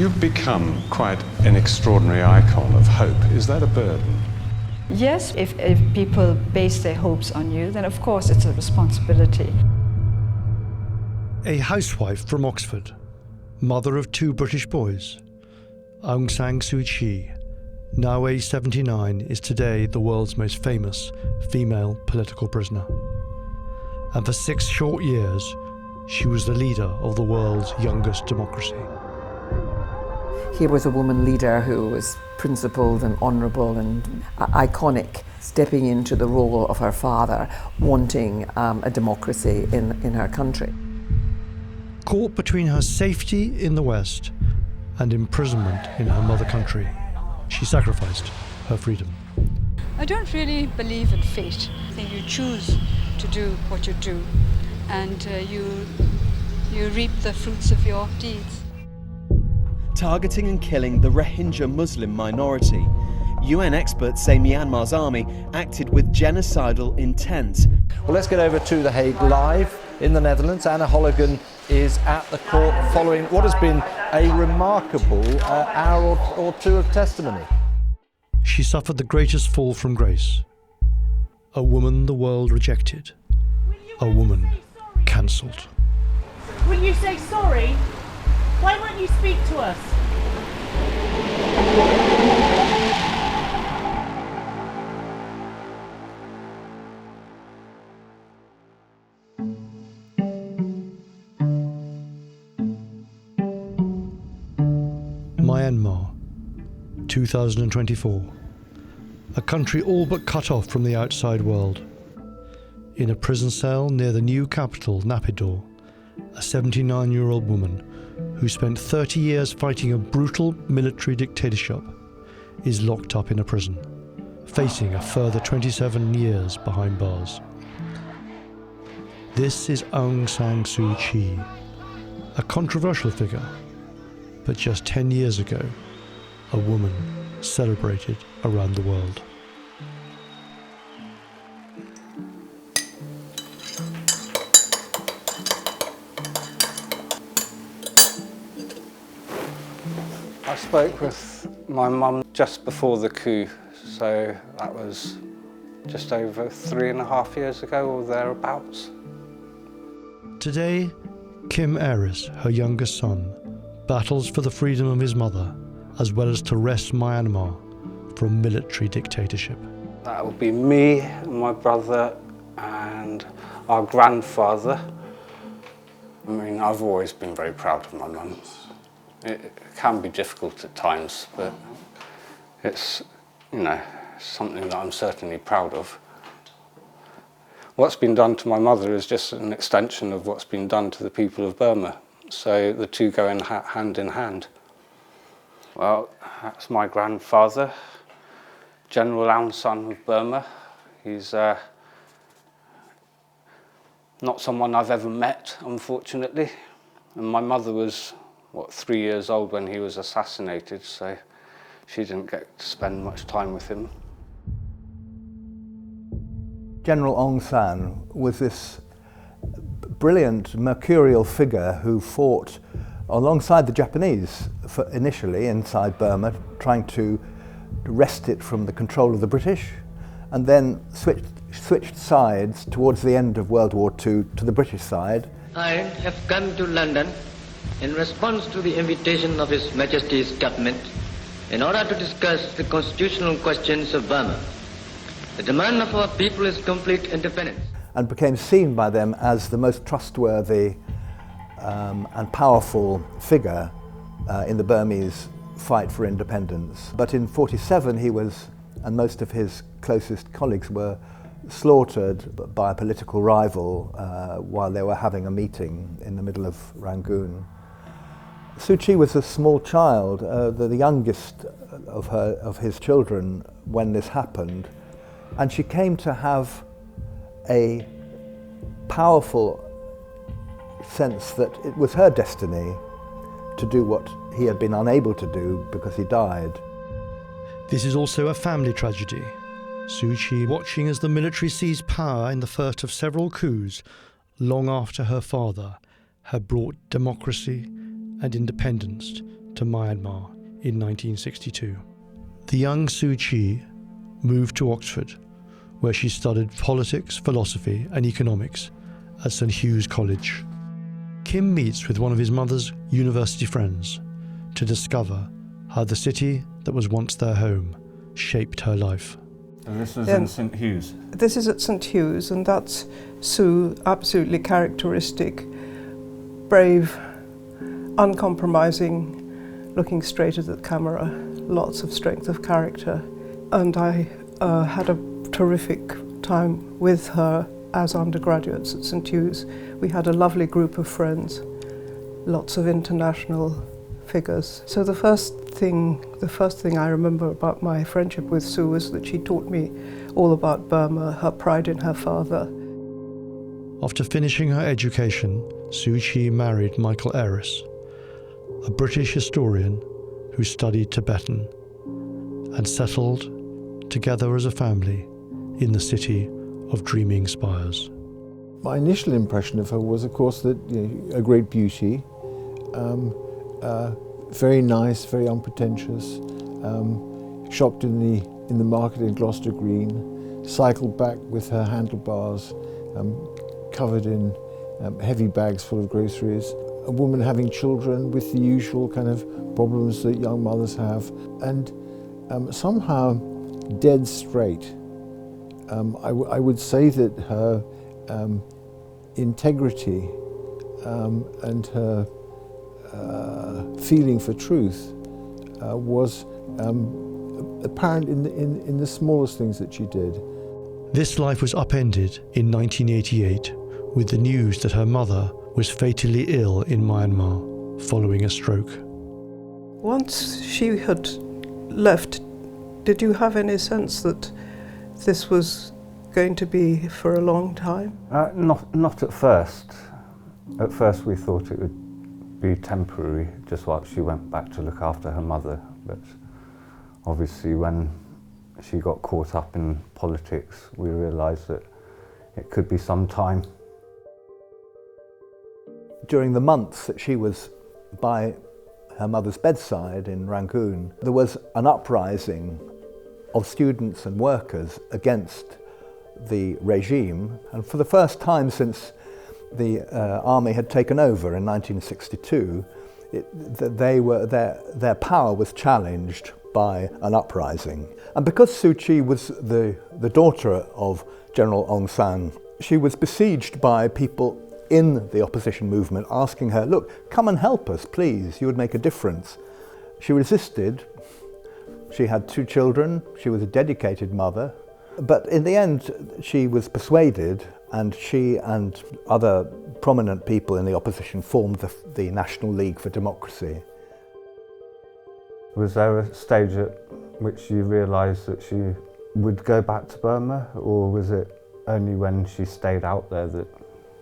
You've become quite an extraordinary icon of hope. Is that a burden? Yes, if people base their hopes on you, then of course it's a responsibility. A housewife from Oxford, mother of 2 British boys, Aung San Suu Kyi, now aged 79, is today the world's most famous female political prisoner. And for 6 short years, she was the leader of the world's youngest democracy. Here was a woman leader who was principled and honourable and iconic, stepping into the role of her father, wanting a democracy in her country. Caught between her safety in the West and imprisonment in her mother country, she sacrificed her freedom. I don't really believe in fate. I think you choose to do what you do, and you reap the fruits of your deeds. Targeting and killing the Rohingya Muslim minority, UN experts say Myanmar's army acted with genocidal intent. Well, let's get over to The Hague live in the Netherlands. Anna Holligan is at the court following what has been a remarkable hour or 2 of testimony. She suffered the greatest fall from grace. A woman the world rejected. A woman cancelled. Will you say sorry? Why won't you speak to us? Myanmar, 2024. A country all but cut off from the outside world. In a prison cell near the new capital, Naypyidaw, a 79-year-old woman who spent 30 years fighting a brutal military dictatorship is locked up in a prison, facing a further 27 years behind bars. This is Aung San Suu Kyi, a controversial figure, but just 10 years ago, a woman celebrated around the world. I spoke with my mum just before the coup, so that was just over 3.5 years ago or thereabouts. Today, Kim Aris, her youngest son, battles for the freedom of his mother, as well as to wrest Myanmar from military dictatorship. That would be me, and my brother, and our grandfather. I mean, I've always been very proud of my mum. It can be difficult at times, but it's, something that I'm certainly proud of. What's been done to my mother is just an extension of what's been done to the people of Burma. So the two go hand in hand. Well, that's my grandfather, General Aung San of Burma. He's not someone I've ever met, unfortunately. And my mother was, 3 years old when he was assassinated, so she didn't get to spend much time with him. General Aung San was this brilliant mercurial figure who fought alongside the Japanese initially inside Burma, trying to wrest it from the control of the British, and then switched sides towards the end of World War II to the British side. I have come to London in response to the invitation of His Majesty's government in order to discuss the constitutional questions of Burma. The demand of our people is complete independence. And became seen by them as the most trustworthy and powerful figure in the Burmese fight for independence. But in 1947 he was, and most of his closest colleagues were slaughtered by a political rival while they were having a meeting in the middle of Rangoon. Suu Kyi was a small child, the youngest of his children when this happened, and she came to have a powerful sense that it was her destiny to do what he had been unable to do because he died. This is also a family tragedy. Suu Kyi watching as the military seized power in the first of several coups long after her father had brought democracy and independence to Myanmar in 1962. The young Suu Kyi moved to Oxford, where she studied politics, philosophy and economics at St Hugh's College. Kim meets with one of his mother's university friends to discover how the city that was once their home shaped her life. So this is in St Hugh's? This is at St Hugh's, and that's Sue, absolutely characteristic, brave, uncompromising, looking straight at the camera, lots of strength of character. And I had a terrific time with her as undergraduates at St Hugh's. We had a lovely group of friends, lots of international figures. So the first thing I remember about my friendship with Sue was that she taught me all about Burma, her pride in her father. After finishing her education, Suu Kyi married Michael Eris, a British historian who studied Tibetan, and settled together as a family in the city of dreaming spires. My initial impression of her was, of course, that a great beauty, very nice, very unpretentious, shopped in the market in Gloucester Green, cycled back with her handlebars covered in heavy bags full of groceries, a woman having children with the usual kind of problems that young mothers have, and somehow dead straight. I would say that her integrity and her feeling for truth was apparent in the smallest things that she did. This life was upended in 1988 with the news that her mother was fatally ill in Myanmar following a stroke. Once she had left, did you have any sense that this was going to be for a long time? Not at first. At first we thought it would be temporary, just while she went back to look after her mother. But obviously when she got caught up in politics, we realised that it could be some time. During the months that she was by her mother's bedside in Rangoon, there was an uprising of students and workers against the regime, and for the first time since the army had taken over in 1962, their power was challenged by an uprising. And because Suu Kyi was the daughter of General Aung San, she was besieged by people in the opposition movement asking her, look, come and help us, please, you would make a difference. She resisted. She had 2 children, she was a dedicated mother, but in the end she was persuaded, and she and other prominent people in the opposition formed the National League for Democracy. Was there a stage at which you realised that she would go back to Burma, or was it only when she stayed out there that?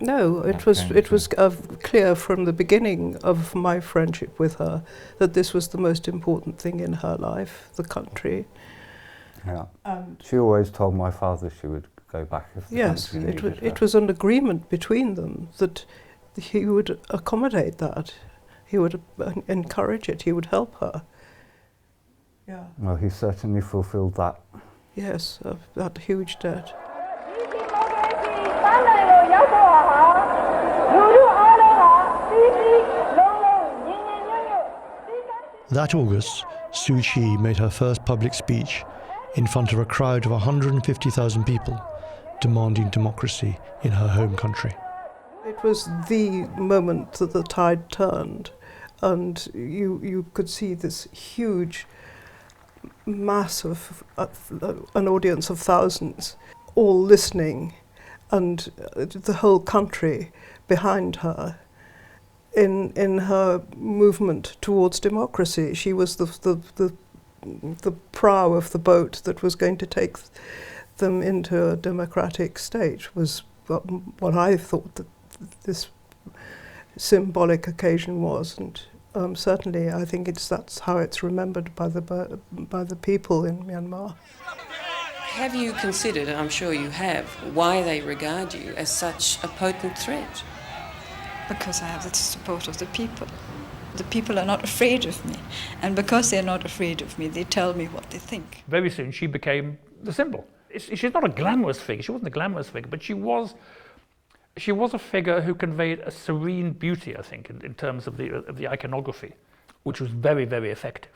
No, it was clear from the beginning of my friendship with her that this was the most important thing in her life, the country. Yeah. She always told my father she would go back if the country needed her. It was an agreement between them that he would accommodate that, he would encourage it, he would help her. Yeah. Well, he certainly fulfilled that. Yes, that huge debt. That August, Suu Kyi made her first public speech in front of a crowd of 150,000 people demanding democracy in her home country. It was the moment that the tide turned, and you could see this huge mass of an audience of thousands all listening, and the whole country behind her in her movement towards democracy. She was the prow of the boat that was going to take them into a democratic state, was what I thought that this symbolic occasion was, and certainly I think that's how it's remembered by the people in Myanmar. Have you considered, and I'm sure you have, why they regard you as such a potent threat? Because I have the support of the people. The people are not afraid of me, and because they're not afraid of me, they tell me what they think. Very soon she became the symbol. She's not a glamorous figure, she wasn't a glamorous figure, but she was a figure who conveyed a serene beauty, I think, in terms of the iconography, which was very, very effective.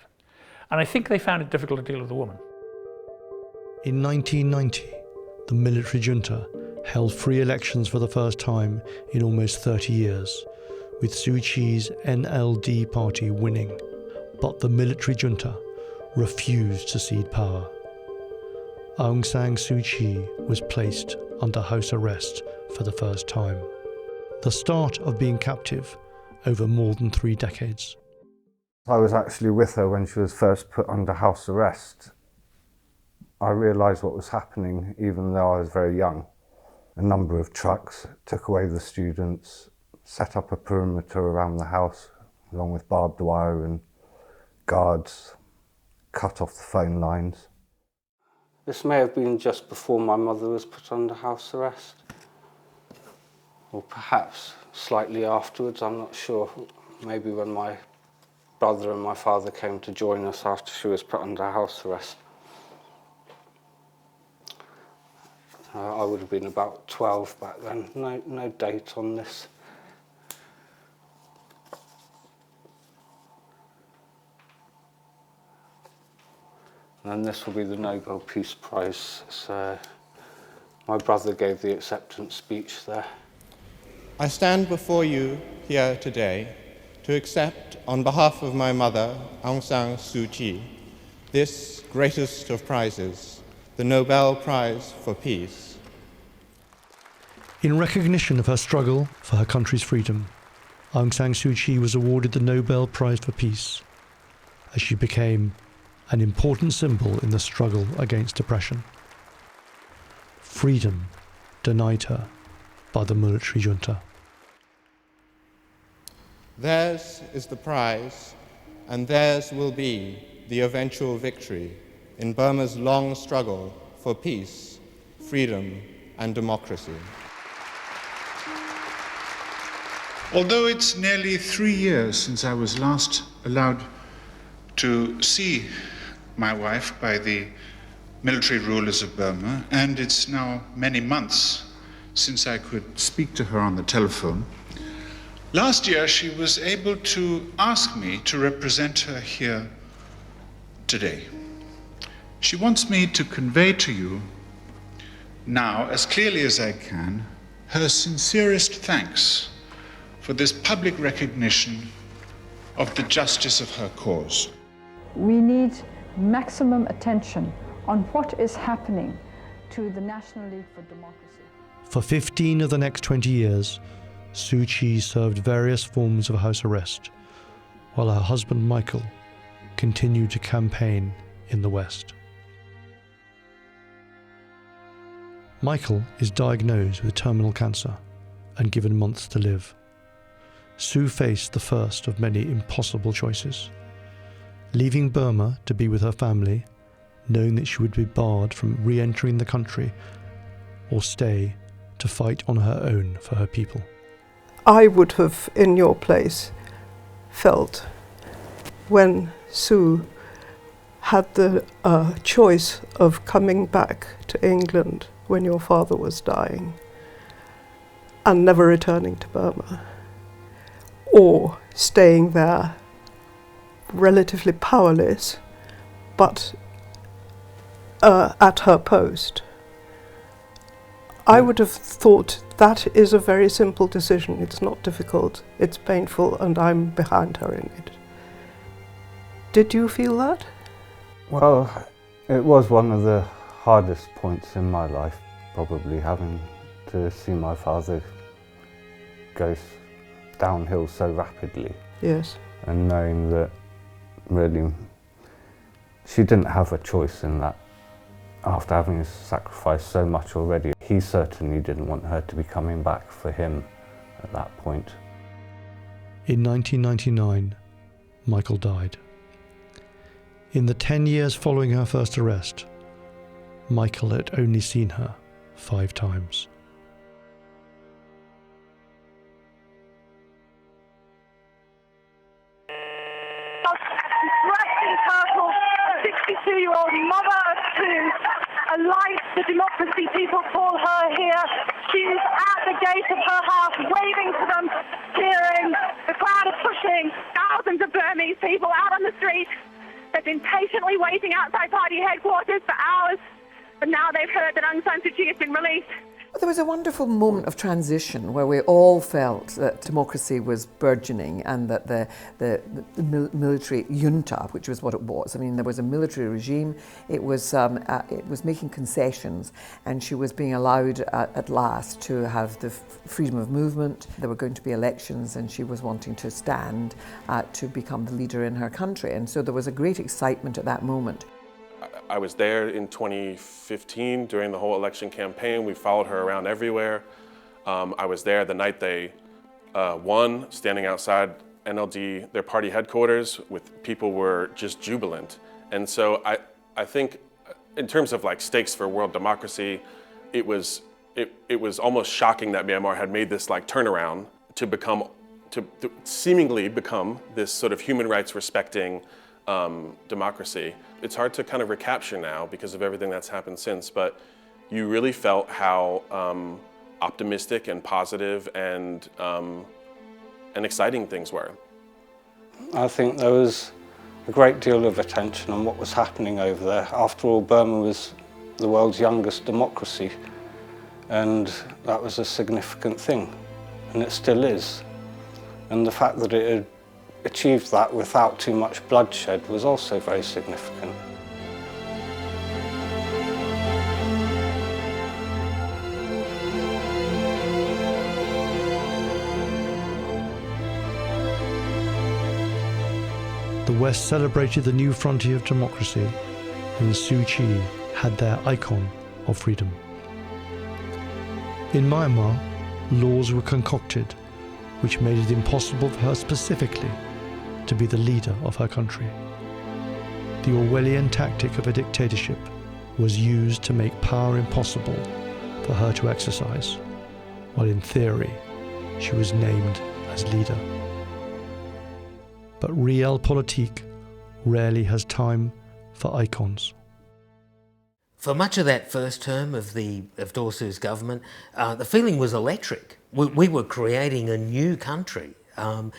And I think they found it difficult to deal with the woman. In 1990, the military junta held free elections for the first time in almost 30 years, with Suu Kyi's NLD party winning. But the military junta refused to cede power. Aung San Suu Kyi was placed under house arrest for the first time. The start of being captive over more than 3 decades. I was actually with her when she was first put under house arrest. I realised what was happening even though I was very young. A number of trucks took away the students, set up a perimeter around the house along with barbed wire and guards, cut off the phone lines. This may have been just before my mother was put under house arrest, or perhaps slightly afterwards, I'm not sure. Maybe when my brother and my father came to join us after she was put under house arrest. I would have been about 12 back then. No date on this. And this will be the Nobel Peace Prize. So my brother gave the acceptance speech there. I stand before you here today to accept, on behalf of my mother, Aung San Suu Kyi, this greatest of prizes, the Nobel Prize for Peace. In recognition of her struggle for her country's freedom, Aung San Suu Kyi was awarded the Nobel Prize for Peace, as she became an important symbol in the struggle against oppression. Freedom denied her by the military junta. Theirs is the prize, and theirs will be the eventual victory in Burma's long struggle for peace, freedom, and democracy. Although it's nearly 3 years since I was last allowed to see my wife by the military rulers of Burma, and it's now many months since I could speak to her on the telephone, last year she was able to ask me to represent her here today. She wants me to convey to you now, as clearly as I can, her sincerest thanks for this public recognition of the justice of her cause. We need maximum attention on what is happening to the National League for Democracy. For 15 of the next 20 years, Suu Kyi served various forms of house arrest, while her husband Michael continued to campaign in the West. Michael is diagnosed with terminal cancer and given months to live. Sue faced the first of many impossible choices: leaving Burma to be with her family, knowing that she would be barred from re-entering the country, or stay to fight on her own for her people. I would have, in your place, felt when Sue had the choice of coming back to England when your father was dying and never returning to Burma, or staying there relatively powerless but at her post. I would have thought that is a very simple decision. It's not difficult, it's painful, and I'm behind her in it. Did you feel that? Well, it was one of the hardest points in my life, probably, having to see my father go downhill so rapidly. Yes. And knowing that really she didn't have a choice in that. After having sacrificed so much already, he certainly didn't want her to be coming back for him at that point. In 1999, Michael died. In the 10 years following her first arrest, Michael had only seen her 5 times. Turtle, 62-year-old mother of two, a light, the democracy people call her here. She's at the gate of her house, waving to them, cheering. The crowd is pushing thousands of Burmese people out on the street. They've been patiently waiting outside party headquarters for hours, but now they've heard that Aung San Suu Kyi has been released. There was a wonderful moment of transition where we all felt that democracy was burgeoning and that the military junta, which was what it was. I mean, there was a military regime. It was making concessions, and she was being allowed at last to have the freedom of movement. There were going to be elections, and she was wanting to stand to become the leader in her country. And so there was a great excitement at that moment. I was there in 2015 during the whole election campaign. We followed her around everywhere. I was there the night they won, standing outside NLD, their party headquarters, with people were just jubilant. And so I think in terms of like stakes for world democracy, it was almost shocking that Myanmar had made this like turnaround to seemingly become this sort of human rights respecting democracy. It's hard to kind of recapture now because of everything that's happened since, but you really felt how optimistic and positive and exciting things were. I think there was a great deal of attention on what was happening over there. After all, Burma was the world's youngest democracy, and that was a significant thing, and it still is. And the fact that it had achieved that without too much bloodshed was also very significant. The West celebrated the new frontier of democracy, and Suu Kyi had their icon of freedom. In Myanmar, laws were concocted which made it impossible for her specifically to be the leader of her country. The Orwellian tactic of a dictatorship was used to make power impossible for her to exercise, while in theory she was named as leader. But realpolitik rarely has time for icons. For much of that first term of Daw Sue's government, the feeling was electric. We were creating a new country. And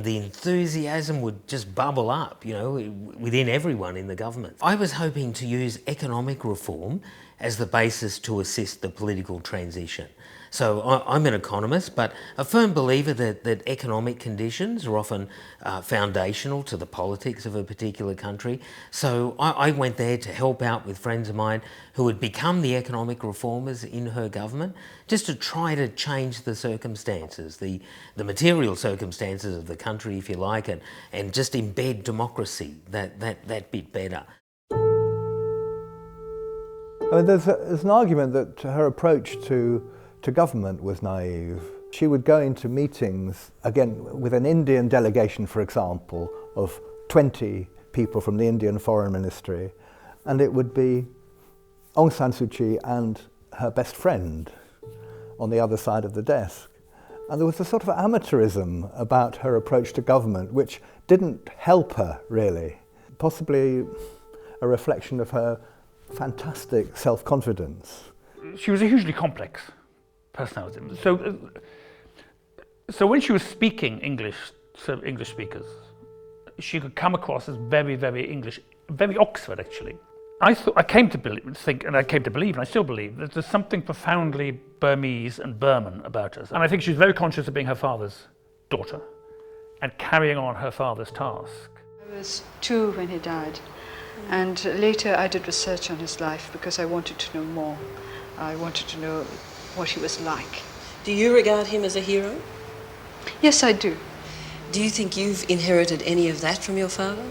the enthusiasm would just bubble up, you know, within everyone in the government. I was hoping to use economic reform as the basis to assist the political transition. So I'm an economist, but a firm believer that economic conditions are often foundational to the politics of a particular country. So I went there to help out with friends of mine who had become the economic reformers in her government, just to try to change the circumstances, the material circumstances of the country, if you like, and just embed democracy that bit better. I mean, there's an argument that her approach to government was naive. She would go into meetings, again, with an Indian delegation, for example, of 20 people from the Indian Foreign Ministry, and it would be Aung San Suu Kyi and her best friend on the other side of the desk. And there was a sort of amateurism about her approach to government, which didn't help her, really. Possibly a reflection of her fantastic self-confidence. She was a hugely complex personality. So when she was speaking English to English speakers, she could come across as very, very English, very Oxford actually. I came to believe, and I still believe, that there's something profoundly Burmese and Burman about her. And I think she was very conscious of being her father's daughter and carrying on her father's task. I was 2 when he died, and later I did research on his life because I wanted to know more. I wanted to know what he was like. Do you regard him as a hero? Yes, I do. Do you think you've inherited any of that from your father?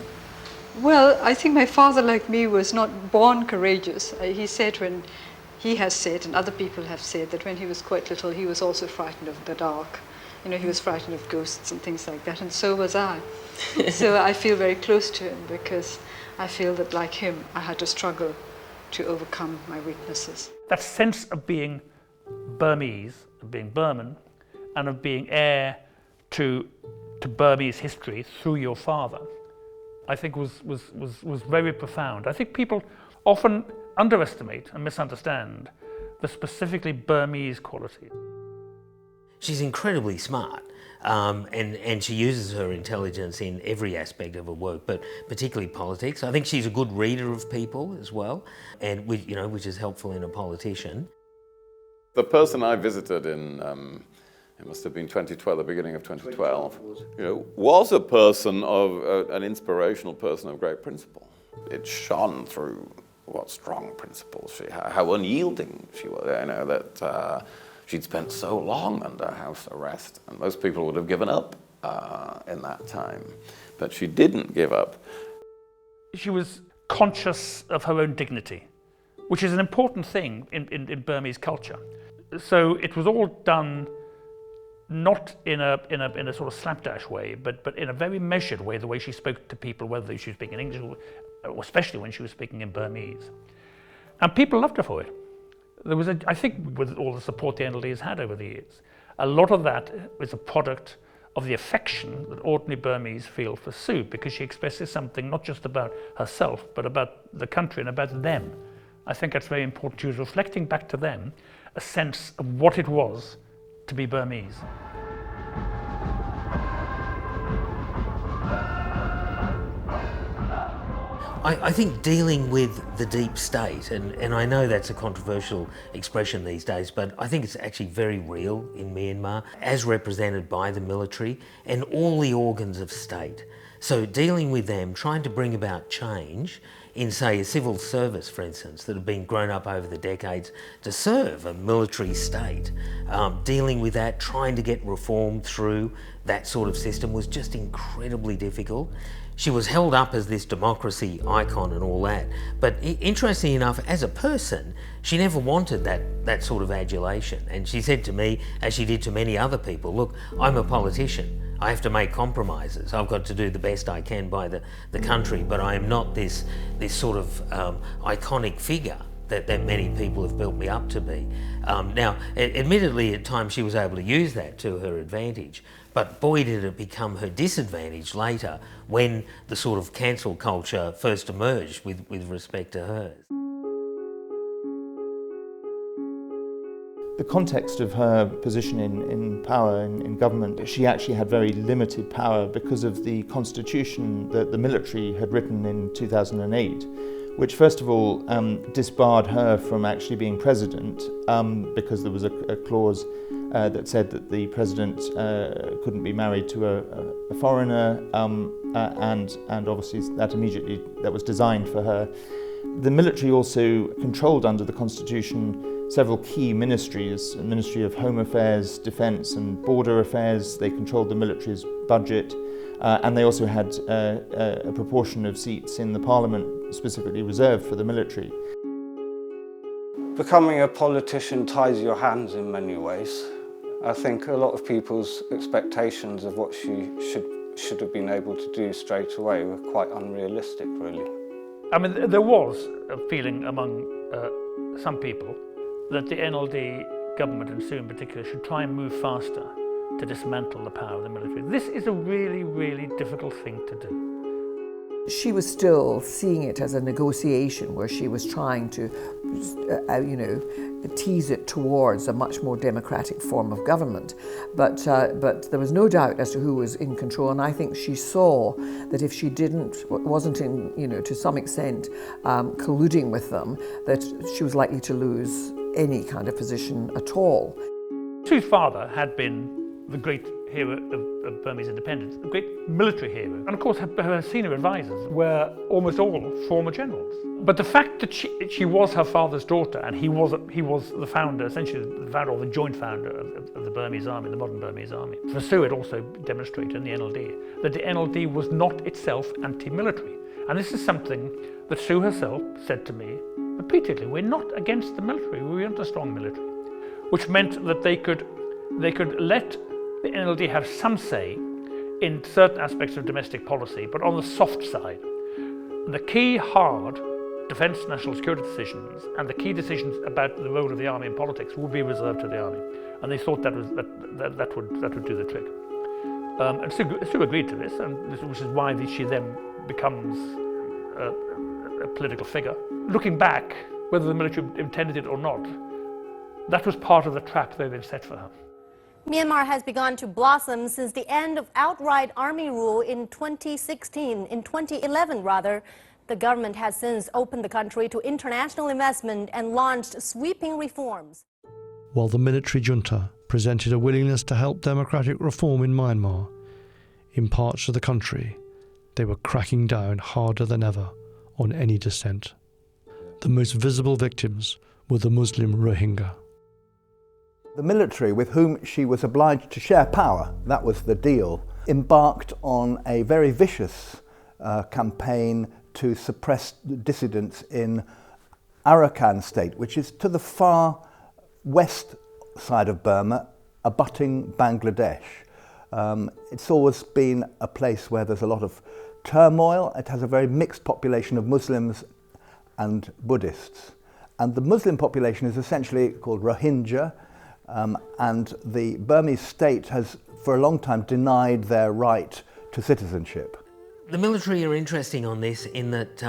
Well, I think my father, like me, was not born courageous. He has said, and other people have said, that when he was quite little, he was also frightened of the dark. You know, he was frightened of ghosts and things like that, and so was I. So I feel very close to him because I feel that, like him, I had to struggle to overcome my weaknesses. That sense of being Burmese, of being Burman, and of being heir to Burmese history through your father I think was very profound. I think people often underestimate and misunderstand the specifically Burmese quality. She's incredibly smart, and she uses her intelligence in every aspect of her work, but particularly politics. I think she's a good reader of people as well, and which is helpful in a politician. The person I visited in, it must have been 2012, the beginning of 2012, was a person of, an inspirational person of great principle. It shone through what strong principles she had, how unyielding she was, that she'd spent so long under house arrest, and most people would have given up in that time, but she didn't give up. She was conscious of her own dignity, which is an important thing in Burmese culture. So it was all done not in a sort of slapdash way, but in a very measured way, the way she spoke to people, whether she was speaking English or especially when she was speaking in Burmese. And people loved her for it. There was I think with all the support the NLD has had over the years, a lot of that is a product of the affection that ordinary Burmese feel for Suu, because she expresses something not just about herself, but about the country and about them. I think that's very important. She was reflecting back to them a sense of what it was to be Burmese. I think dealing with the deep state, and I know that's a controversial expression these days, but I think it's actually very real in Myanmar, as represented by the military and all the organs of state. So dealing with them, trying to bring about change in, say, a civil service, for instance, that have been grown up over the decades to serve a military state, dealing with that, trying to get reform through that sort of system was just incredibly difficult. She was held up as this democracy icon and all that, but interestingly enough, as a person, she never wanted that sort of adulation. And she said to me, as she did to many other people, look, I'm a politician. I have to make compromises. I've got to do the best I can by the country, but I am not this sort of iconic figure that many people have built me up to be. Now, admittedly, at times she was able to use that to her advantage, but boy did it become her disadvantage later when the sort of cancel culture first emerged with respect to hers. The context of her position in power, in government, she actually had very limited power because of the constitution that the military had written in 2008, which first of all disbarred her from actually being president because there was a clause that said that the president couldn't be married to a foreigner, and obviously that was designed for her. The military also controlled under the constitution several key ministries: the Ministry of Home Affairs, Defence and Border Affairs. They controlled the military's budget, and they also had a proportion of seats in the parliament specifically reserved for the military. Becoming a politician ties your hands in many ways. I think a lot of people's expectations of what she should have been able to do straight away were quite unrealistic, really. I mean, there was a feeling among some people that the NLD government, and Suu in particular, should try and move faster to dismantle the power of the military. This is a really, really difficult thing to do. She was still seeing it as a negotiation where she was trying to, tease it towards a much more democratic form of government. But there was no doubt as to who was in control, and I think she saw that if she wasn't to some extent colluding with them, that she was likely to lose any kind of position at all. Suu's father had been the great hero of Burmese independence, a great military hero. And of course her senior advisors were almost all former generals. But the fact that she was her father's daughter, and he was the founder, essentially the founder or the joint founder of the Burmese army, the modern Burmese army. For Suu it also demonstrated in the NLD that the NLD was not itself anti-military. And this is something that Suu herself said to me repeatedly: we're not against the military, we want a strong military. Which meant that they could let the NLD have some say in certain aspects of domestic policy, but on the soft side. The key hard defence, national security decisions and the key decisions about the role of the army in politics would be reserved to the army, and they thought that would do the trick. And Suu agreed to this, and which is why she then becomes a political figure. Looking back, whether the military intended it or not, that was part of the trap they then set for her. Myanmar has begun to blossom since the end of outright army rule in 2016. In 2011, rather, the government has since opened the country to international investment and launched sweeping reforms. While the military junta presented a willingness to help democratic reform in Myanmar, in parts of the country, they were cracking down harder than ever on any dissent. The most visible victims were the Muslim Rohingya. The military, with whom she was obliged to share power, that was the deal, embarked on a very vicious campaign to suppress dissidents in Arakan state, which is to the far west side of Burma, abutting Bangladesh. It's always been a place where there's a lot of turmoil. It has a very mixed population of Muslims and Buddhists. And the Muslim population is essentially called Rohingya, and the Burmese state has for a long time denied their right to citizenship. The military are interesting on this in that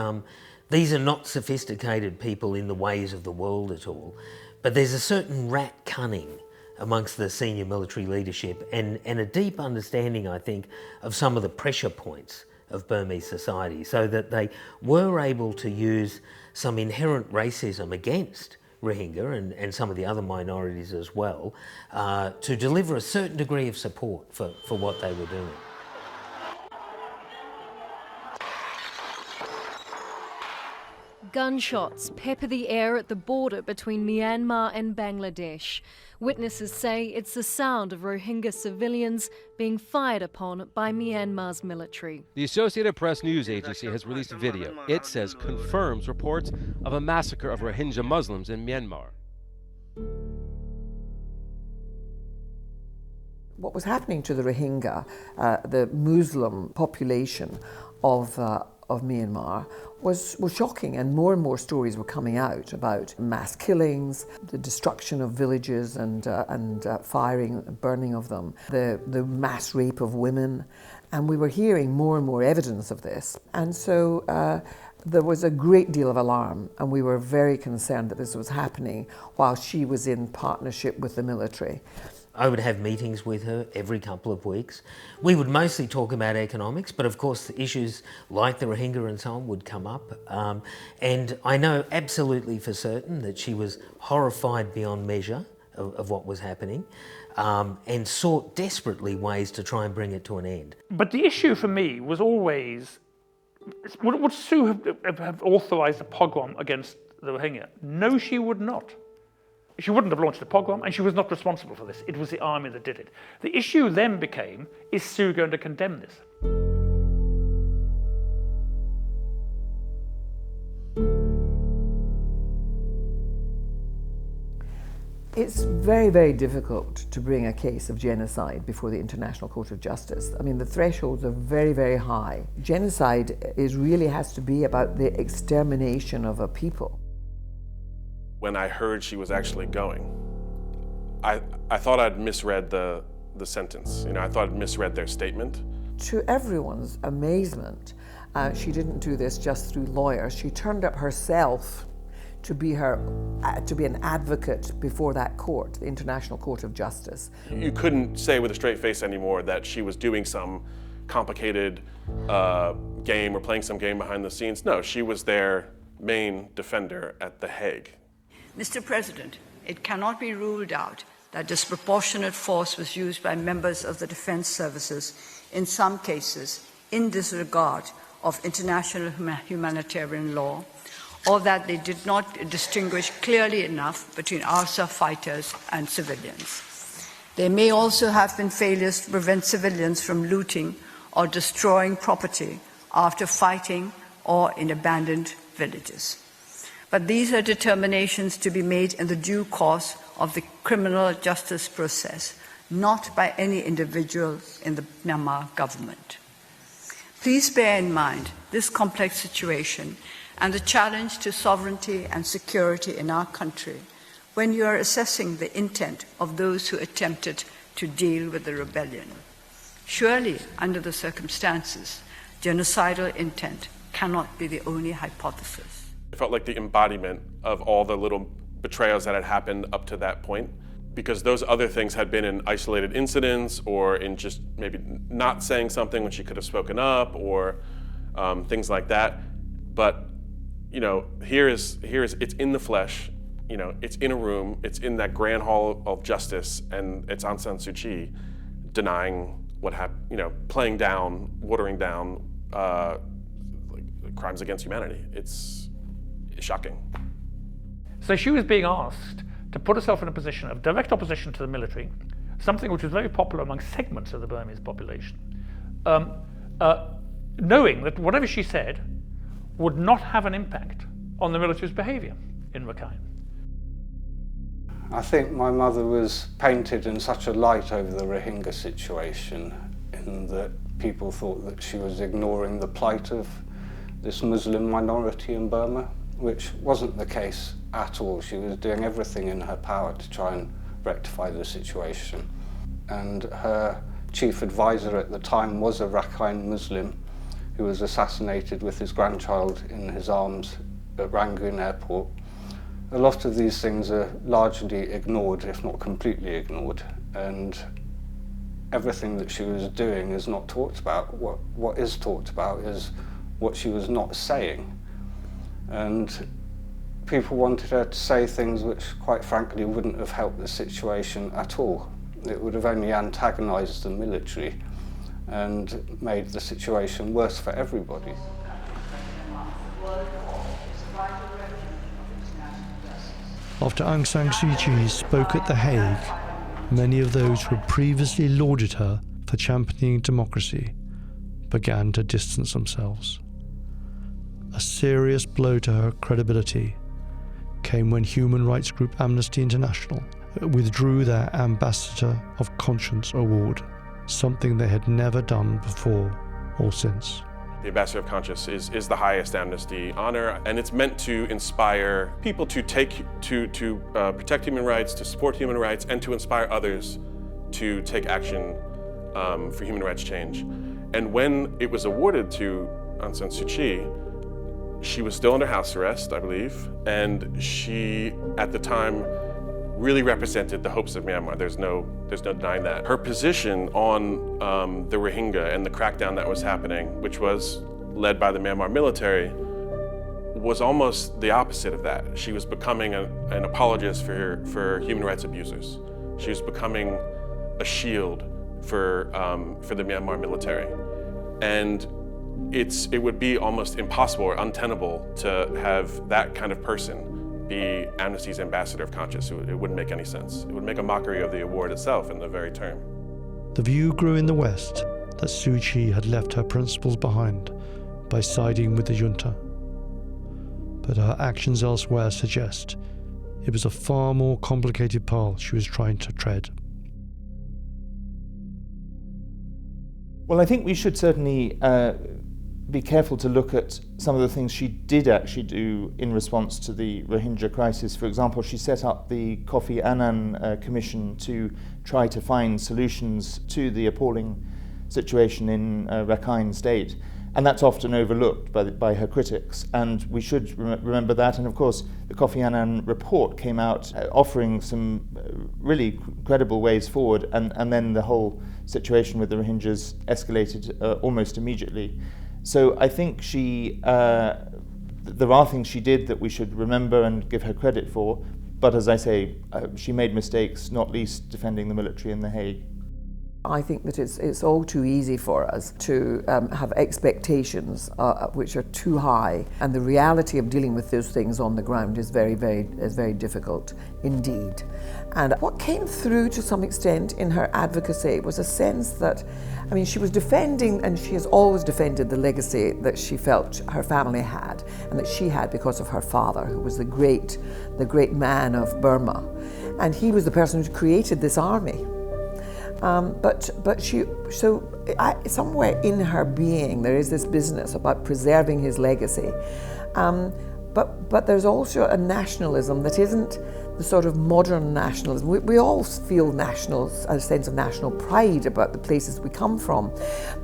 these are not sophisticated people in the ways of the world at all, but there's a certain rat cunning amongst the senior military leadership and a deep understanding, I think, of some of the pressure points of Burmese society, so that they were able to use some inherent racism against Rohingya and some of the other minorities as well, to deliver a certain degree of support for what they were doing. Gunshots pepper the air at the border between Myanmar and Bangladesh. Witnesses say it's the sound of Rohingya civilians being fired upon by Myanmar's military. The Associated Press news agency has released a video. It says confirms reports of a massacre of Rohingya Muslims in Myanmar. What was happening to the Rohingya, the Muslim population of Myanmar, was shocking, and more stories were coming out about mass killings, the destruction of villages and firing, burning of them, the mass rape of women, and we were hearing more and more evidence of this. And so there was a great deal of alarm, and we were very concerned that this was happening while she was in partnership with the military. I would have meetings with her every couple of weeks. We would mostly talk about economics, but of course issues like the Rohingya and so on would come up. And I know absolutely for certain that she was horrified beyond measure of what was happening, and sought desperately ways to try and bring it to an end. But the issue for me was always, would Suu have authorised a pogrom against the Rohingya? No, she would not. She wouldn't have launched the pogrom, and she was not responsible for this. It was the army that did it. The issue then became, is Suu going to condemn this? It's very, very difficult to bring a case of genocide before the International Court of Justice. I mean, the thresholds are very, very high. Genocide really has to be about the extermination of a people. When I heard she was actually going, I thought I'd misread the sentence. You know, I thought I'd misread their statement. To everyone's amazement, she didn't do this just through lawyers. She turned up herself to be an advocate before that court, the International Court of Justice. You couldn't say with a straight face anymore that she was doing some complicated game or playing some game behind the scenes. No, she was their main defender at The Hague. Mr. President, it cannot be ruled out that disproportionate force was used by members of the defense services in some cases in disregard of international humanitarian law, or that they did not distinguish clearly enough between ARSA fighters and civilians. There may also have been failures to prevent civilians from looting or destroying property after fighting or in abandoned villages. But these are determinations to be made in the due course of the criminal justice process, not by any individual in the Myanmar government. Please bear in mind this complex situation and the challenge to sovereignty and security in our country when you are assessing the intent of those who attempted to deal with the rebellion. Surely, under the circumstances, genocidal intent cannot be the only hypothesis. It felt like the embodiment of all the little betrayals that had happened up to that point, because those other things had been in isolated incidents or in just maybe not saying something when she could have spoken up or things like that. But you know, here is it's in the flesh. You know, it's in a room. It's in that grand hall of justice, and it's Aung San Suu Kyi denying what happened. You know, playing down, watering down crimes against humanity. It's shocking. So she was being asked to put herself in a position of direct opposition to the military, something which was very popular among segments of the Burmese population, knowing that whatever she said would not have an impact on the military's behaviour in Rakhine. I think my mother was painted in such a light over the Rohingya situation, in that people thought that she was ignoring the plight of this Muslim minority in Burma, which wasn't the case at all. She was doing everything in her power to try and rectify the situation. And her chief advisor at the time was a Rakhine Muslim who was assassinated with his grandchild in his arms at Rangoon airport. A lot of these things are largely ignored, if not completely ignored, and everything that she was doing is not talked about. What is talked about is what she was not saying. And people wanted her to say things which, quite frankly, wouldn't have helped the situation at all. It would have only antagonized the military and made the situation worse for everybody. After Aung San Suu Kyi spoke at The Hague, many of those who had previously lauded her for championing democracy began to distance themselves. A serious blow to her credibility came when human rights group Amnesty International withdrew their Ambassador of Conscience award, something they had never done before or since. The Ambassador of Conscience is the highest Amnesty honor, and it's meant to inspire people to protect human rights, to support human rights, and to inspire others to take action for human rights change. And when it was awarded to Aung San Suu Kyi, she was still under house arrest, I believe, and she, at the time, really represented the hopes of Myanmar. There's no denying that. Her position on the Rohingya and the crackdown that was happening, which was led by the Myanmar military, was almost the opposite of that. She was becoming an apologist for human rights abusers. She was becoming a shield for the Myanmar military. And it would be almost impossible or untenable to have that kind of person be Amnesty's Ambassador of Conscience. It wouldn't make any sense. It would make a mockery of the award itself in the very term. The view grew in the West that Suu Kyi had left her principles behind by siding with the junta. But her actions elsewhere suggest it was a far more complicated path she was trying to tread. Well, I think we should certainly be careful to look at some of the things she did actually do in response to the Rohingya crisis. For example, she set up the Kofi Annan Commission to try to find solutions to the appalling situation in Rakhine State. And that's often overlooked by her critics. And we should remember that. And of course, the Kofi Annan report came out offering some really credible ways forward. And then the whole situation with the Rohingyas escalated almost immediately. So I think there are things she did that we should remember and give her credit for, but as I say, she made mistakes, not least defending the military in The Hague. I think that it's all too easy for us to have expectations which are too high, and the reality of dealing with those things on the ground is very difficult indeed. And what came through to some extent in her advocacy was a sense that, I mean, she was defending, and she has always defended, the legacy that she felt her family had, and that she had because of her father, who was the great man of Burma, and he was the person who created this army. Somewhere in her being there is this business about preserving his legacy, but there's also a nationalism that isn't the sort of modern nationalism. We all feel a sense of national pride about the places we come from,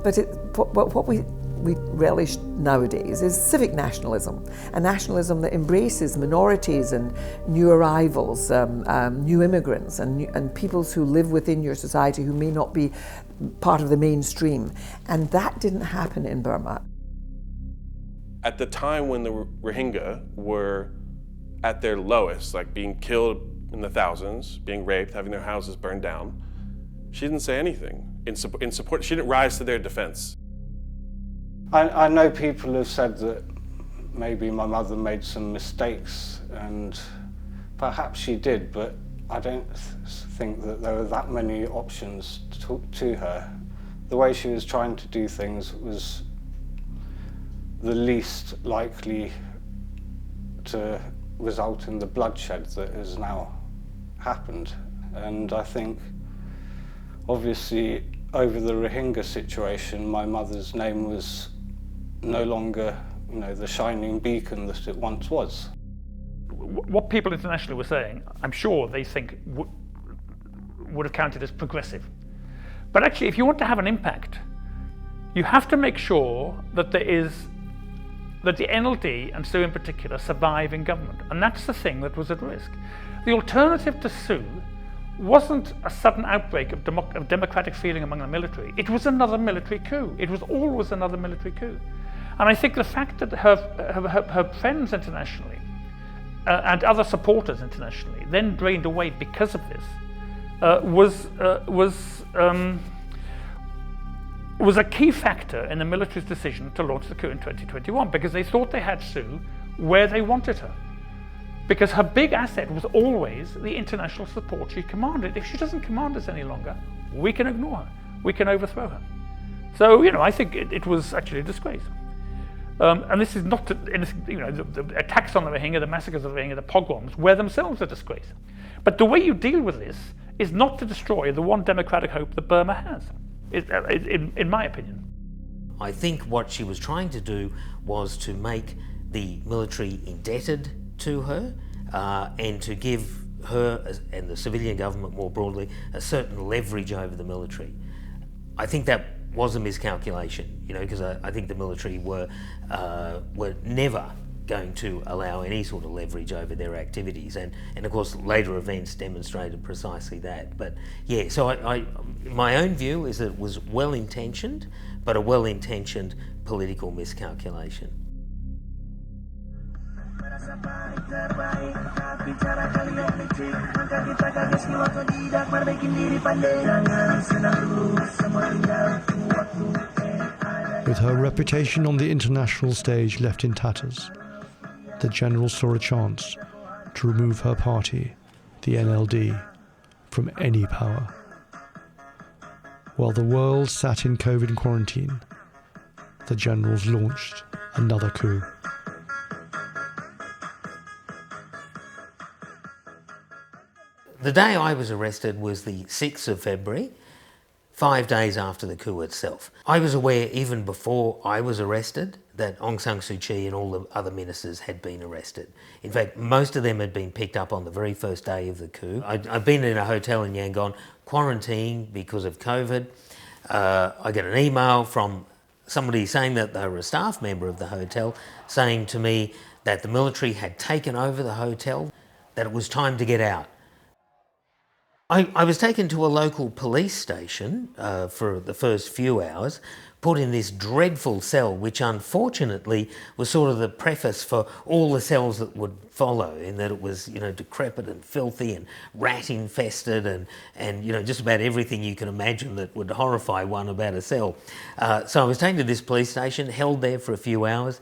but what we relish nowadays is civic nationalism, a nationalism that embraces minorities and new arrivals, new immigrants and peoples who live within your society who may not be part of the mainstream. And that didn't happen in Burma. At the time when the Rohingya were at their lowest, like being killed in the thousands, being raped, having their houses burned down, she didn't say anything in support. She didn't rise to their defense. I know people have said that maybe my mother made some mistakes, and perhaps she did, but I don't think that there were that many options to her. The way she was trying to do things was the least likely to result in the bloodshed that has now happened. And I think, obviously, over the Rohingya situation, my mother's name was no longer, the shining beacon that it once was. What people internationally were saying, I'm sure they think would have counted as progressive. But actually, if you want to have an impact, you have to make sure that the NLD, and Suu in particular, survive in government. And that's the thing that was at risk. The alternative to Suu wasn't a sudden outbreak of democratic feeling among the military. It was another military coup. It was always another military coup. And I think the fact that her friends internationally and other supporters internationally then drained away because of this was a key factor in the military's decision to launch the coup in 2021, because they thought they had Suu where they wanted her. Because her big asset was always the international support she commanded. If she doesn't command us any longer, we can ignore her. We can overthrow her. So, I think it was actually a disgrace. And this is not, the attacks on the Rohingya, the massacres of the Rohingya, the pogroms, were themselves a disgrace. But the way you deal with this is not to destroy the one democratic hope that Burma has, in my opinion. I think what she was trying to do was to make the military indebted to her and to give her and the civilian government more broadly a certain leverage over the military. I think that was a miscalculation, because I think the military were never going to allow any sort of leverage over their activities, and of course later events demonstrated precisely that. But yeah, so my own view is that it was well-intentioned, but a well-intentioned political miscalculation. With her reputation on the international stage left in tatters, the general saw a chance to remove her party, the NLD, from any power. While the world sat in COVID quarantine, the generals launched another coup. The day I was arrested was the 6th of February, 5 days after the coup itself. I was aware even before I was arrested that Aung San Suu Kyi and all the other ministers had been arrested. In fact, most of them had been picked up on the very first day of the coup. I'd been in a hotel in Yangon, quarantined because of COVID. I get an email from somebody saying that they were a staff member of the hotel, saying to me that the military had taken over the hotel, that it was time to get out. I was taken to a local police station for the first few hours, put in this dreadful cell, which unfortunately was sort of the preface for all the cells that would follow, in that it was, decrepit and filthy and rat infested and just about everything you can imagine that would horrify one about a cell. So I was taken to this police station, held there for a few hours.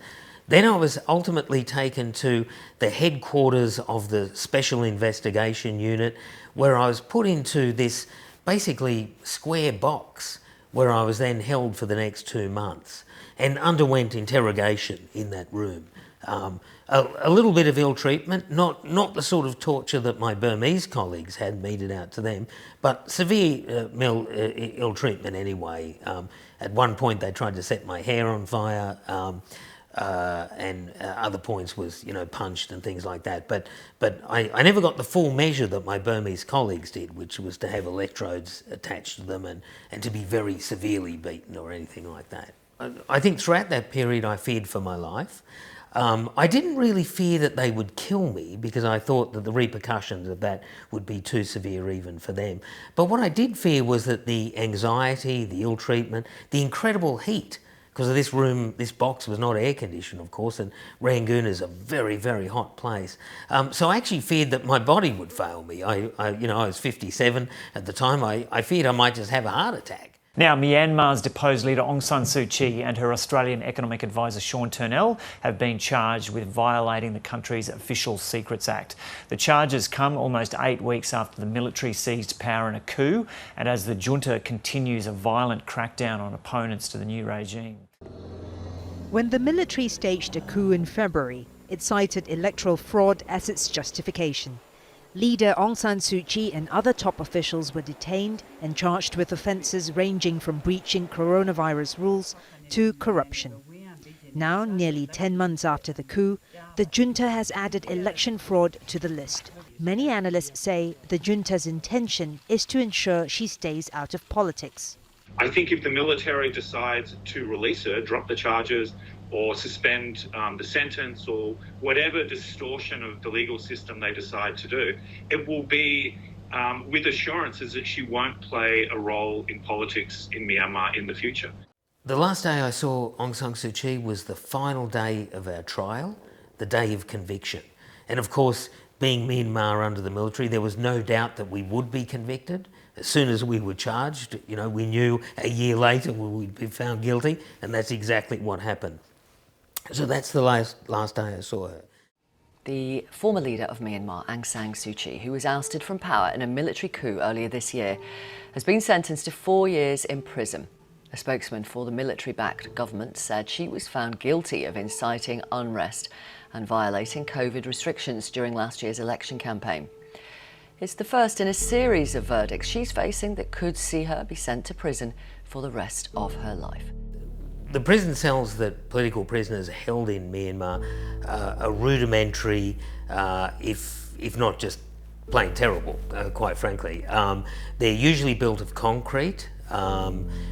Then I was ultimately taken to the headquarters of the Special Investigation Unit, where I was put into this basically square box, where I was then held for the next 2 months and underwent interrogation in that room. A little bit of ill treatment, not the sort of torture that my Burmese colleagues had meted out to them, but severe ill treatment anyway. At one point they tried to set my hair on fire, and other points was, punched and things like that. But I never got the full measure that my Burmese colleagues did, which was to have electrodes attached to them and to be very severely beaten or anything like that. I think throughout that period I feared for my life. I didn't really fear that they would kill me because I thought that the repercussions of that would be too severe even for them. But what I did fear was that the anxiety, the ill treatment, the incredible heat, because of this room, this box was not air conditioned, of course, and Rangoon is a very, very hot place. So I actually feared that my body would fail me. I was 57 at the time. I feared I might just have a heart attack. Now, Myanmar's deposed leader Aung San Suu Kyi and her Australian economic advisor Sean Turnell have been charged with violating the country's Official Secrets Act. The charges come almost 8 weeks after the military seized power in a coup and as the junta continues a violent crackdown on opponents to the new regime. When the military staged a coup in February, it cited electoral fraud as its justification. Leader Aung San Suu Kyi and other top officials were detained and charged with offences ranging from breaching coronavirus rules to corruption. Now, nearly 10 months after the coup, the junta has added election fraud to the list. Many analysts say the junta's intention is to ensure she stays out of politics. I think if the military decides to release her, drop the charges, or suspend the sentence, or whatever distortion of the legal system they decide to do, it will be with assurances that she won't play a role in politics in Myanmar in the future. The last day I saw Aung San Suu Kyi was the final day of our trial, the day of conviction. And of course, being Myanmar under the military, there was no doubt that we would be convicted. As soon as we were charged, we knew a year later we would be found guilty, and that's exactly what happened. So that's the last day I saw her. The former leader of Myanmar, Aung San Suu Kyi, who was ousted from power in a military coup earlier this year, has been sentenced to 4 years in prison. A spokesman for the military-backed government said she was found guilty of inciting unrest and violating COVID restrictions during last year's election campaign. It's the first in a series of verdicts she's facing that could see her be sent to prison for the rest of her life. The prison cells that political prisoners are held in Myanmar are rudimentary, if not just plain terrible, quite frankly. They're usually built of concrete,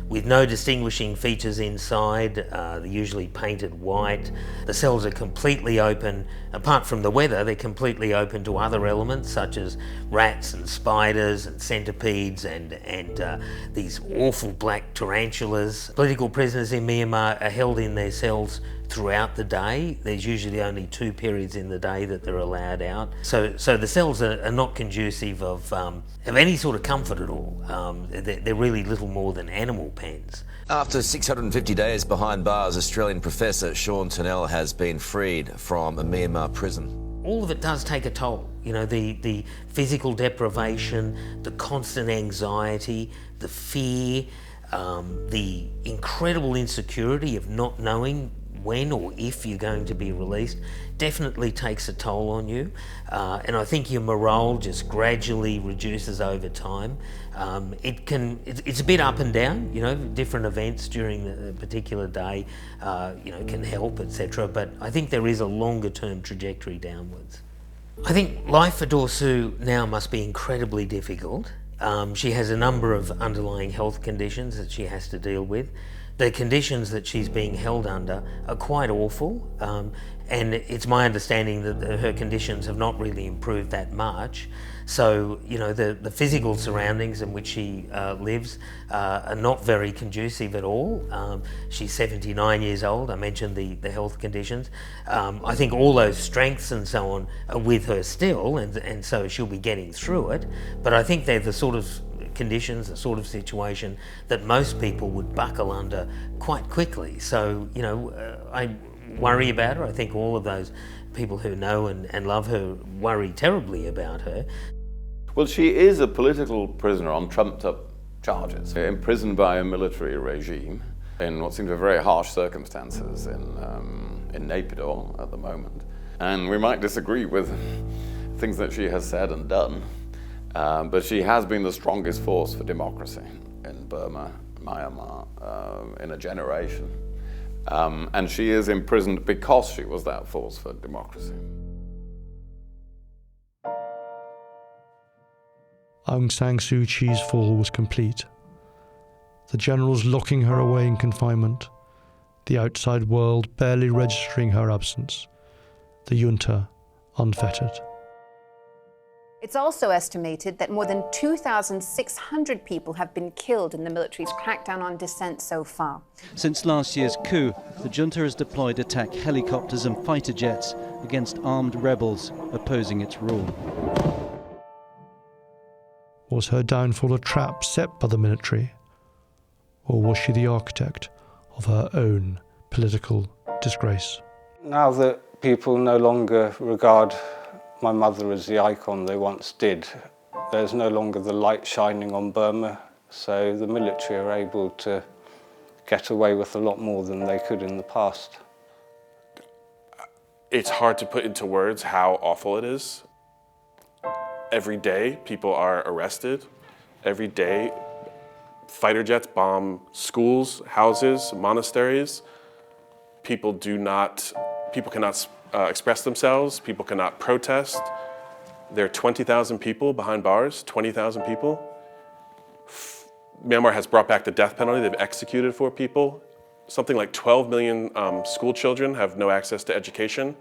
with no distinguishing features inside. They're usually painted white. The cells are completely open. Apart from the weather, they're completely open to other elements such as rats and spiders and centipedes and these awful black tarantulas. Political prisoners in Myanmar are held in their cells throughout the day. There's usually only 2 periods in the day that they're allowed out. So the cells are not conducive of any sort of comfort at all. They're really little more than animal pens. After 650 days behind bars, Australian professor Sean Turnell has been freed from a Myanmar prison. All of it does take a toll. The physical deprivation, the constant anxiety, the fear, the incredible insecurity of not knowing when or if you're going to be released definitely takes a toll on you, and I think your morale just gradually reduces over time. It's a bit up and down, different events during the particular day, can help, etc. But I think there is a longer term trajectory downwards. I think life for Daw Suu now must be incredibly difficult. She has a number of underlying health conditions that she has to deal with. The conditions that she's being held under are quite awful, and it's my understanding that her conditions have not really improved that much. So, the physical surroundings in which she lives are not very conducive at all. She's 79 years old. I mentioned the health conditions. I think all those strengths and so on are with her still, and so she'll be getting through it. But I think they're the sort of conditions, the sort of situation that most people would buckle under quite quickly. So, I worry about her. I think all of those people who know and love her worry terribly about her. Well, she is a political prisoner on trumped-up charges, imprisoned by a military regime in what seem to be very harsh circumstances in Naypyidaw at the moment. And we might disagree with things that she has said and done, but she has been the strongest force for democracy in Burma, Myanmar, in a generation. And she is imprisoned because she was that force for democracy. Aung San Suu Kyi's fall was complete. The generals locking her away in confinement, the outside world barely registering her absence, the junta unfettered. It's also estimated that more than 2,600 people have been killed in the military's crackdown on dissent so far. Since last year's coup, the junta has deployed attack helicopters and fighter jets against armed rebels opposing its rule. Was her downfall a trap set by the military? Or was she the architect of her own political disgrace? Now that people no longer regard my mother as the icon they once did, there's no longer the light shining on Burma, so the military are able to get away with a lot more than they could in the past. It's hard to put into words how awful it is. Every day people are arrested. Every day fighter jets bomb schools, houses, monasteries. People cannot express themselves, people cannot protest. There are 20,000 people behind bars, 20,000 people. Myanmar has brought back the death penalty, they've executed 4 people. Something like 12 million school children have no access to education.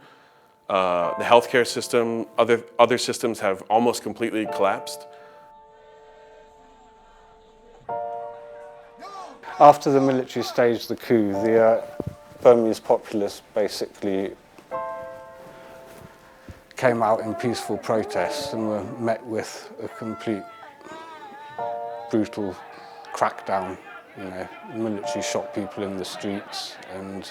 The healthcare system, other systems have almost completely collapsed. After the military staged the coup, the Burmese populace basically came out in peaceful protests and were met with a complete brutal crackdown. You know, the military shot people in the streets, and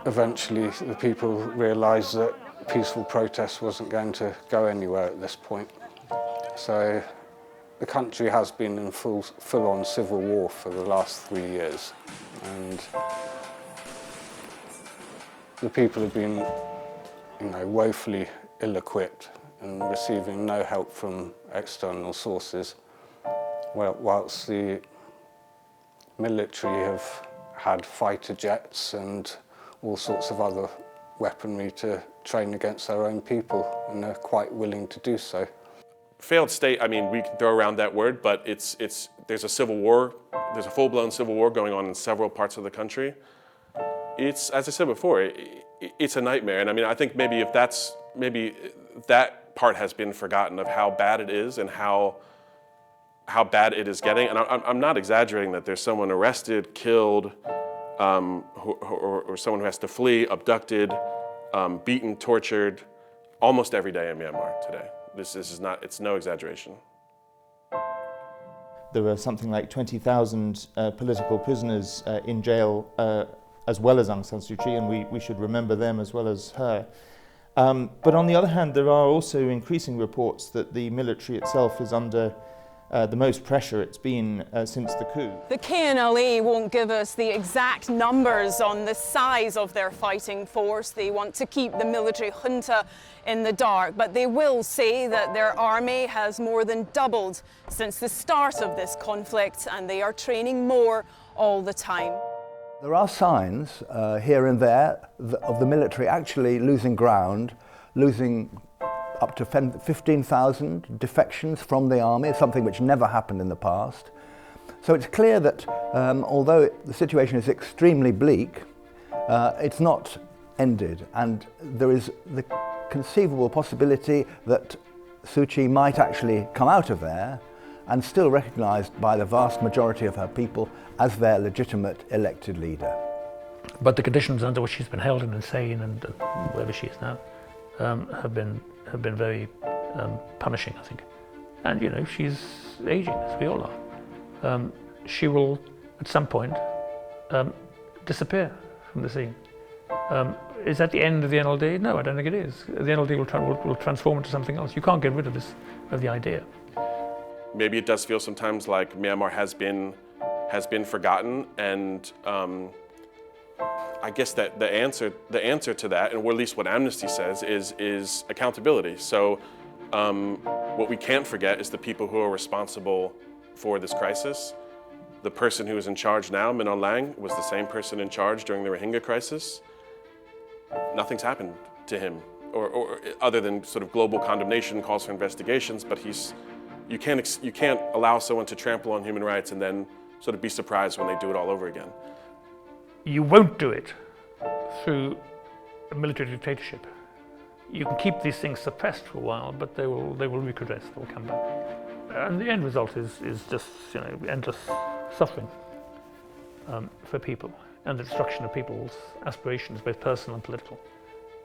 eventually the people realised that peaceful protest wasn't going to go anywhere at this point. So the country has been in full-on civil war for the last 3 years, and the people have been, woefully ill-equipped and receiving no help from external sources, whilst the military have had fighter jets and all sorts of other weaponry to train against their own people, and they're quite willing to do so. Failed state, I mean, we can throw around that word, but there's a civil war, there's a full-blown civil war going on in several parts of the country. It's, as I said before, it's a nightmare. And I mean, I think maybe that part has been forgotten of how bad it is and how bad it is getting. And I'm not exaggerating that there's someone arrested, killed, or someone who has to flee, abducted, beaten, tortured, almost every day in Myanmar today. This is not, it's no exaggeration. There were something like 20,000 political prisoners in jail, as well as Aung San Suu Kyi, and we should remember them as well as her. But on the other hand, there are also increasing reports that the military itself is under the most pressure it's been since the coup. The KNLA won't give us the exact numbers on the size of their fighting force. They want to keep the military junta in the dark, but they will say that their army has more than doubled since the start of this conflict, and they are training more all the time. There are signs here and there of the military actually losing ground, losing up to 15,000 defections from the army, something which never happened in the past. So it's clear that although the situation is extremely bleak, it's not ended, and there is the conceivable possibility that Suu Kyi might actually come out of there and still recognised by the vast majority of her people as their legitimate elected leader. But the conditions under which she's been held in insane and wherever she is now have been very punishing, I think. And she's aging, as we all are. She will, at some point, disappear from the scene. Is that the end of the NLD? No, I don't think it is. The NLD will transform into something else. You can't get rid of the idea. Maybe it does feel sometimes like Myanmar has been forgotten, and I guess that the answer to that, and or at least what Amnesty says, is accountability. So what we can't forget is the people who are responsible for this crisis. The person who is in charge now, Min Aung Hlaing, was the same person in charge during the Rohingya crisis. Nothing's happened to him, or other than sort of global condemnation, calls for investigations. But you can't allow someone to trample on human rights and then sort of be surprised when they do it all over again. You won't do it through a military dictatorship. You can keep these things suppressed for a while, but they will regress, they will come back. And the end result is just endless suffering for people, and the destruction of people's aspirations, both personal and political.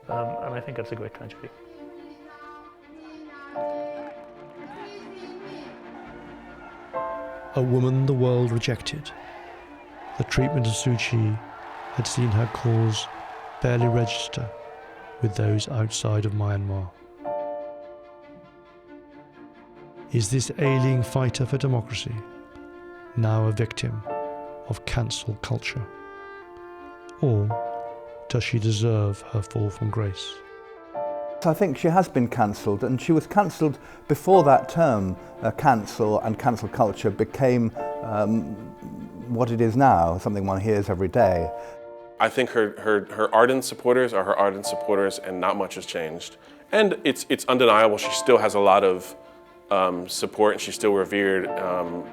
And I think that's a great tragedy. A woman the world rejected. The treatment of Suu Kyi had seen her cause barely register with those outside of Myanmar. Is this ailing fighter for democracy now a victim of cancel culture? Or does she deserve her fall from grace? I think she has been cancelled, and she was cancelled before that term, cancel and cancel culture became what it is now, something one hears every day. I think her ardent supporters are her ardent supporters, and not much has changed. And it's undeniable she still has a lot of support, and she's still revered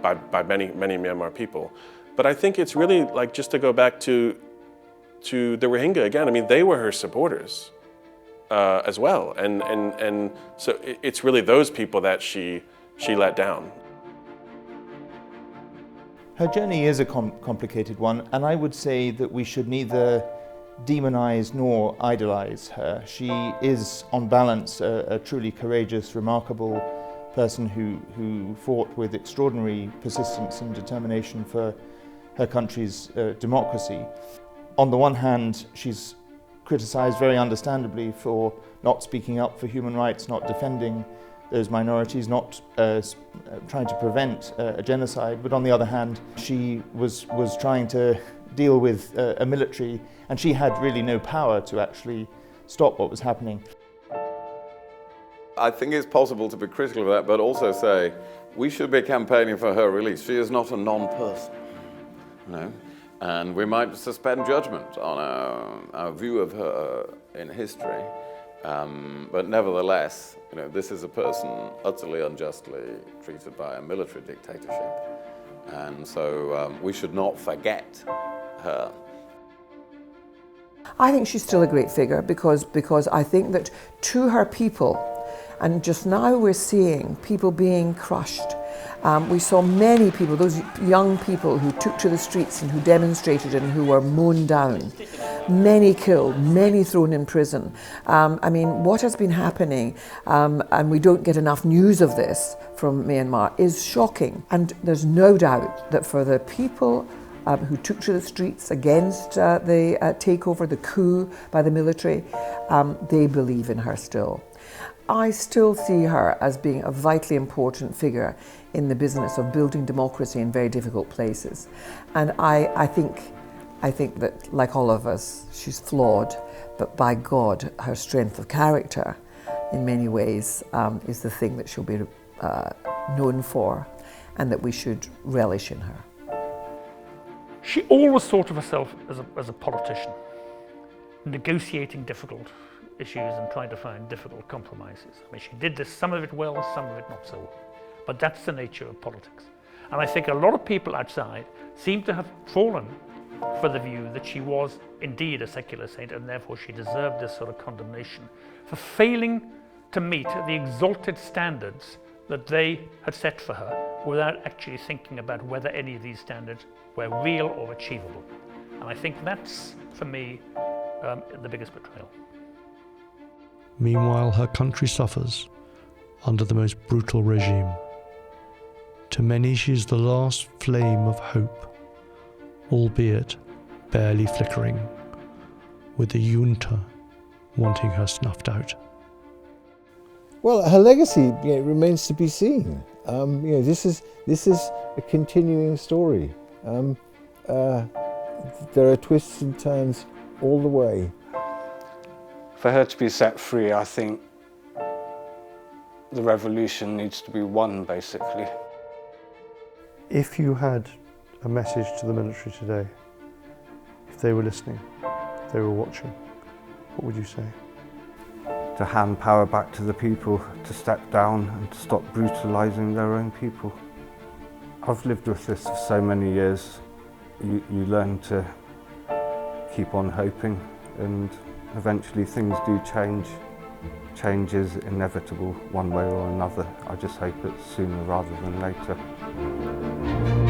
by many Myanmar people. But I think it's really like, just to go back to the Rohingya again, I mean, they were her supporters as well. And so it's really those people that she let down. Her journey is a complicated one, and I would say that we should neither demonize nor idolize her. She is, on balance, a truly courageous, remarkable person who fought with extraordinary persistence and determination for her country's democracy. On the one hand, she's criticized very understandably for not speaking up for human rights, not defending those minorities, not trying to prevent a genocide. But on the other hand, she was trying to deal with a military, and she had really no power to actually stop what was happening. I think it's possible to be critical of that, but also say we should be campaigning for her release. She is not a non-person, and we might suspend judgment on our view of her in history. But nevertheless, this is a person utterly unjustly treated by a military dictatorship, and so we should not forget her. I think she's still a great figure because I think that to her people, and just now we're seeing people being crushed. We saw many people, those young people who took to the streets and who demonstrated and who were mown down. Many killed, many thrown in prison. I mean, what has been happening, and we don't get enough news of this from Myanmar, is shocking. And there's no doubt that for the people who took to the streets against the takeover, the coup by the military, they believe in her still. I still see her as being a vitally important figure in the business of building democracy in very difficult places. And I think that, like all of us, she's flawed, but by God, her strength of character, in many ways, is the thing that she'll be known for, and that we should relish in her. She always thought of herself as a politician, negotiating difficult issues and trying to find difficult compromises. I mean, she did this, some of it well, some of it not so well. But that's the nature of politics. And I think a lot of people outside seem to have fallen for the view that she was indeed a secular saint, and therefore she deserved this sort of condemnation for failing to meet the exalted standards that they had set for her without actually thinking about whether any of these standards were real or achievable. And I think that's, for me, the biggest betrayal. Meanwhile, her country suffers under the most brutal regime. To many, she is the last flame of hope, albeit barely flickering, with the junta wanting her snuffed out. Well, her legacy remains to be seen. This is a continuing story. There are twists and turns all the way. For her to be set free, I think the revolution needs to be won, basically. If you had a message to the military today, if they were listening, if they were watching, what would you say? To hand power back to the people, to step down and to stop brutalising their own people. I've lived with this for so many years. You learn to keep on hoping, and eventually things do change. Change is inevitable one way or another. I just hope it's sooner rather than later.